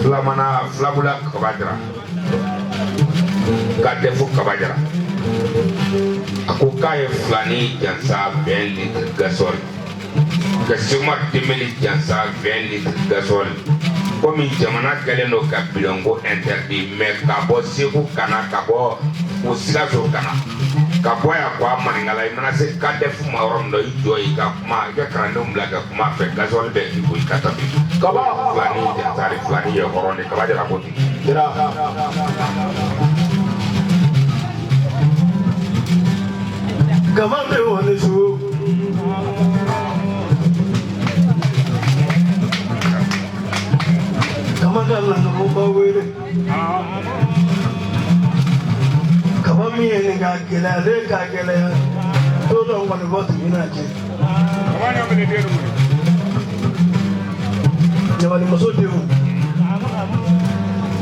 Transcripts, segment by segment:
Flamana flabula kabajara gade fu kabajara aku kaya flani jansa 20 litres gasol kasuma timeli jansa 20 litres gasol komi jamana galeno ka bilongo interdit mais kabo seku kana kabo usilazo kana kabo ya kwa maningala imana se kade fu marom do ijo ikakuma ikarande umlaga kuma fe gasol be ikata kaba flani jansa flani yo korone kabajara boti dira Gamande wone su Gamanda la ngomba wele Kabami ene ga gela le ga gela to do ngone vote minaje Kabani amene deru Nyawali masodi mu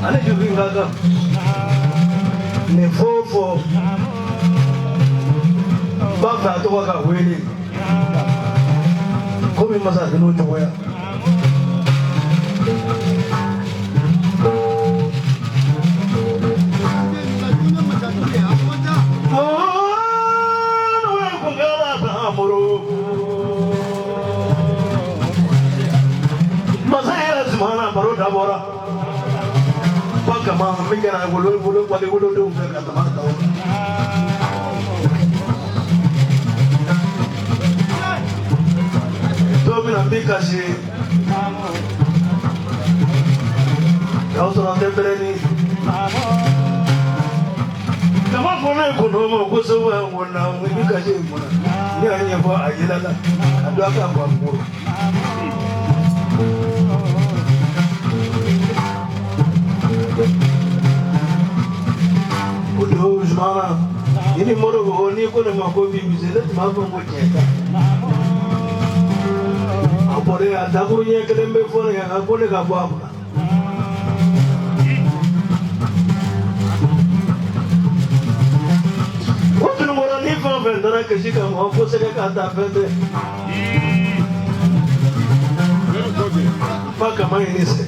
Ane jubi ngaga Ne fofo Baba to waka wele komi masa dino joya Masaya semana baru dabora Pagama mikana bulu pada bulu dong kata tahu Ambika si kau sudah terberani kamu pernah kono aku semua mana ambika si mana ni hanya buat aja lah ada apa buat mulu udah semana ini moro ni kono mau bisa mau cek Pore adakunya kelembe fone yang aku ne kabu apa? Waktu nomor ni fone vendora kesika mau aku sega kata vende. Pak kamai ini se,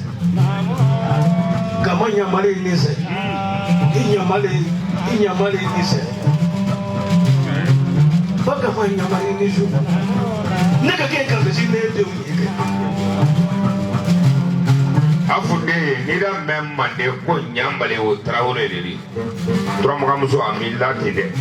kamai nyamali ini se, ini nyamali ini se. Pak kamai nyamali ini su. Nega ke kabisi ne de afude nida memma de ko nyambale o trawore leli tromo kamuso amilla tide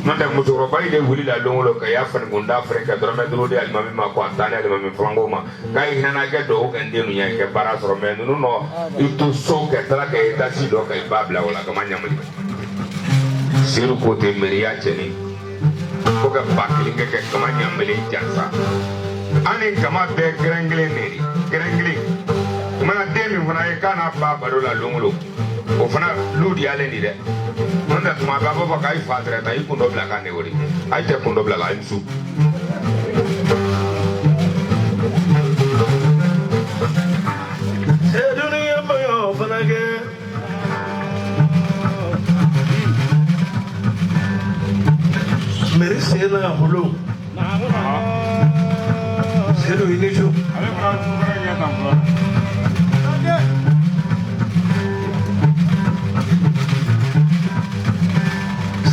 nonda muso robai de wuli la longolo ka ya fan gonda afrika drome dro de almami ma ko antane almami frangoma kai hinana ke do ko ndenu nya ke bara soro men no itu so ke tala ke dasi do kai babla wala ka manyamli siru ko te meriya cheni ko ga bakli ke kamanyamli jansa ani kama be grengle neri grengle mana demi fana ye kana ba baro la longolo o fana ludi ale ni de nonda tuma ba ba kai fadre ta ikundo bla ka ne wori ai te kundo bla la imsu se dunia ba yo fana ke meri se na hulu se do inicho ale pra ya tampo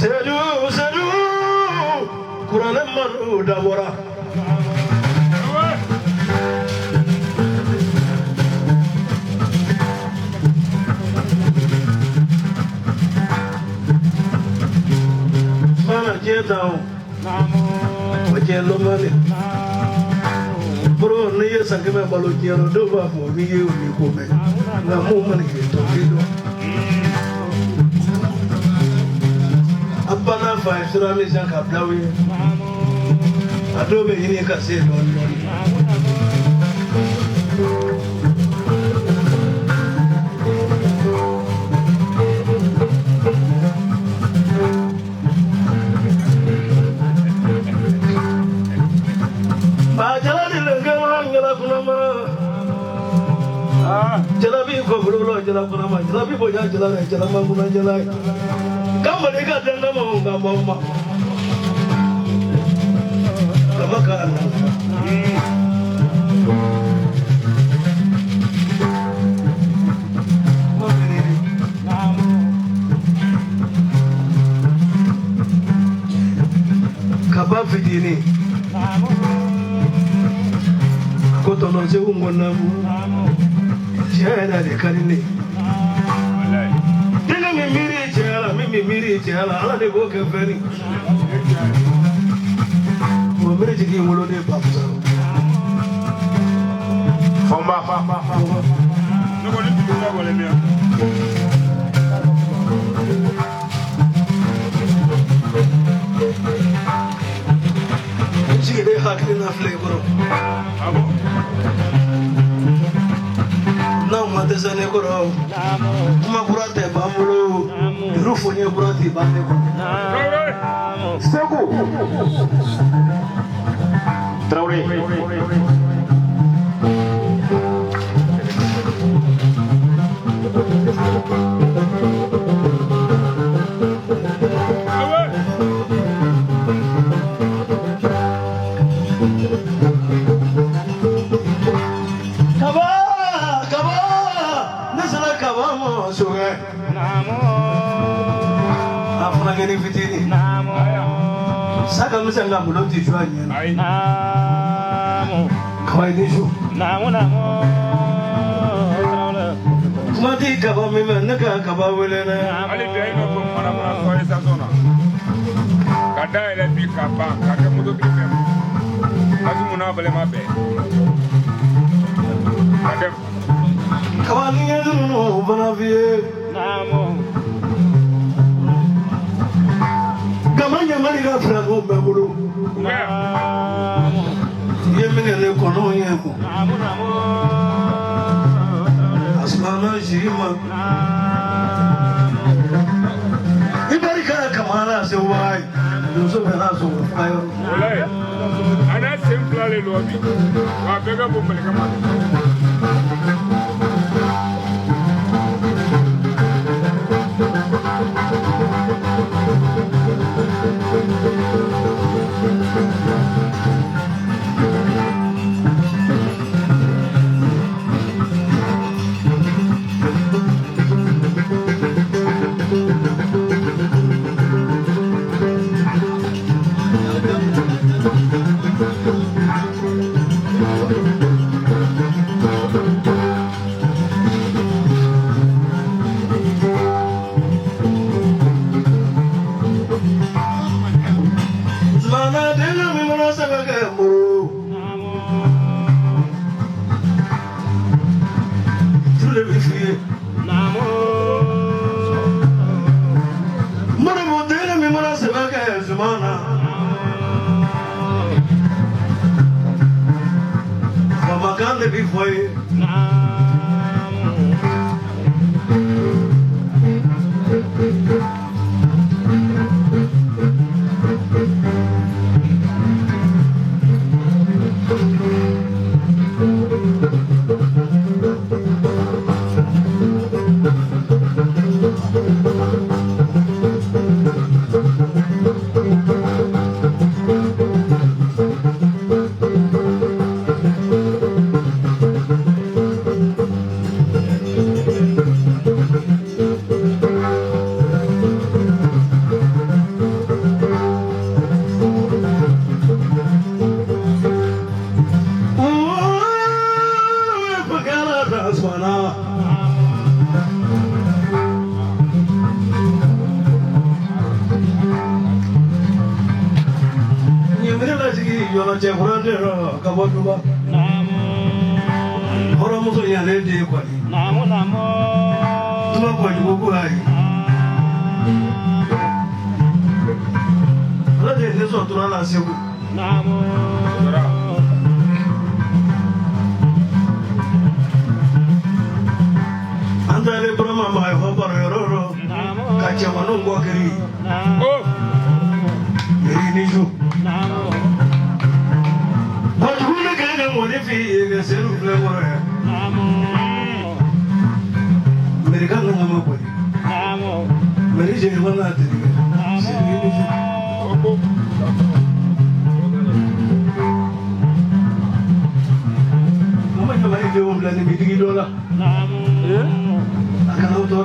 Sedu, kurang malu dabora. Mana jetau, macam lomani. Bro, ni ye sangkeme balu kiano doba mo biye uni kome. Ngamu mani gitu gitu. Abana fa isura mi jan ka blawi adobe yini ka se don don ba jala di lenga ngala kunama jalabi ko bulo jala kunama jalabi boja jala jala ma kuna jala Kama nika tena mama kana kaba fitini ko tono se ungona mu jana de kanine dina mi miri jala ala de go ke feri mo mere jigi wolo de babsa fomba no ko ni tu ko le mia jigi de hakri na flavor abo na mate sane ko ro ma burate bamulo rufo nye burate bande ko Seku Traoré Gani fitini saka msanga muloti jwanye kawai dishu mati kaba mime naka kaba welena ali dai no ko mana ko esa zona kada ele bi kaba kada mudo bi fem azu muna bale ma be kada kaba ni no bana vie Gamanya maniga frago babulu. Yemene le kono yemo. Asmana jima. Ibarika kamala se wai. Yoso bena so fayo. olai ana simple le lobi wa bega bo mele kama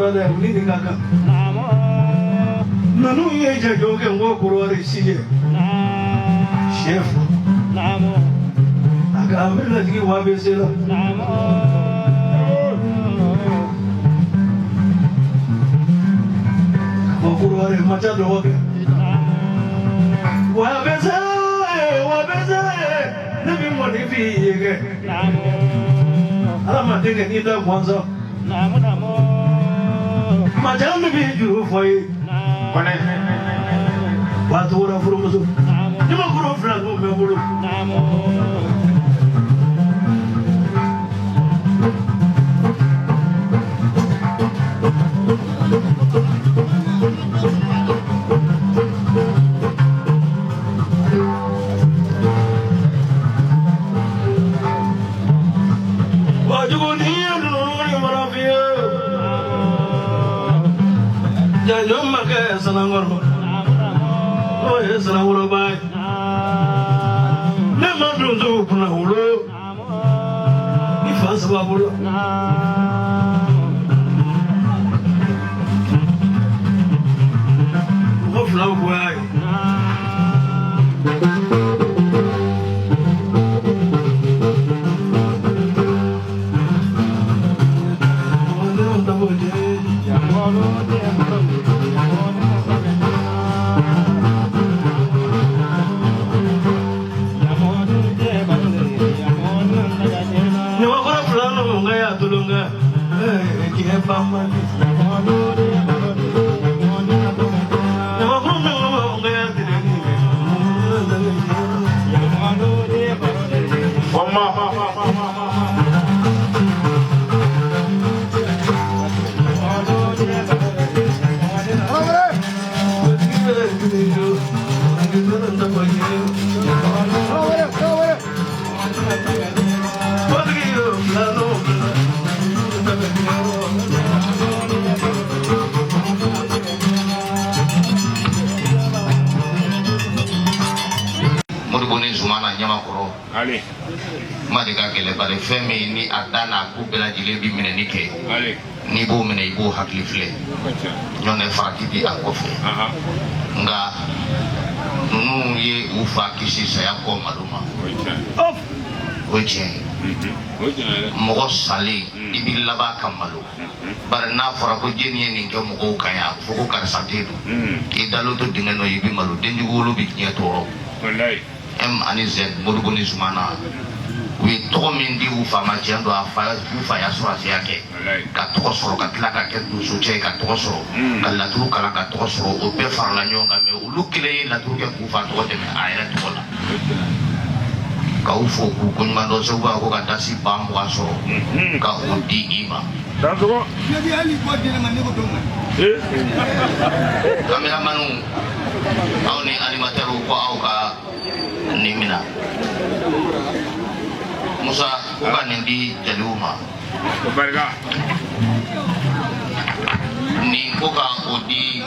brother wuli ni kaka nanu ye je joge ngo kurore sije chef aga amela digi wa besela ngo kurore macha doge wa besela nabi mo ni fi yege ala ma dege ni da kwanza Madam be you for you. What would have from us? You will grow from what you would hear. Jangan makan senangor, oh ya senangor baik. Memang belum tahu pernah ulu, ni fasa babu. Oh flau baik. Madika kele bare femi ni adana ku bela jile bi mine nike ni bo mine ibo hakli fle nyone farati di akofe nga nunu ye ufa kisi saya ko maluma oje mogo sali ibi laba kamalu bare na fara ko jeni ni ke mogo kaya foko kar satedu idalo to dingeno ibi malu denjugulu bi nyeto wallahi anize modugoni sumana we to min di ufa ma jendo afa ufa ya sura yake ka to soro ka tla ka ke du soche ka to soro ka la tu kala ka to soro o be farla nyonga me ulukile la tu ke ufa to de me ayra to la ka ufo ku kun mando so ba ko ka dasi bam wa soro ka udi ima dango jadi ali ko de man ne ko donga kamera manu au ni animateur ko au ka nimina Musa bukan yang di Jaluma Barga ni ko ka odi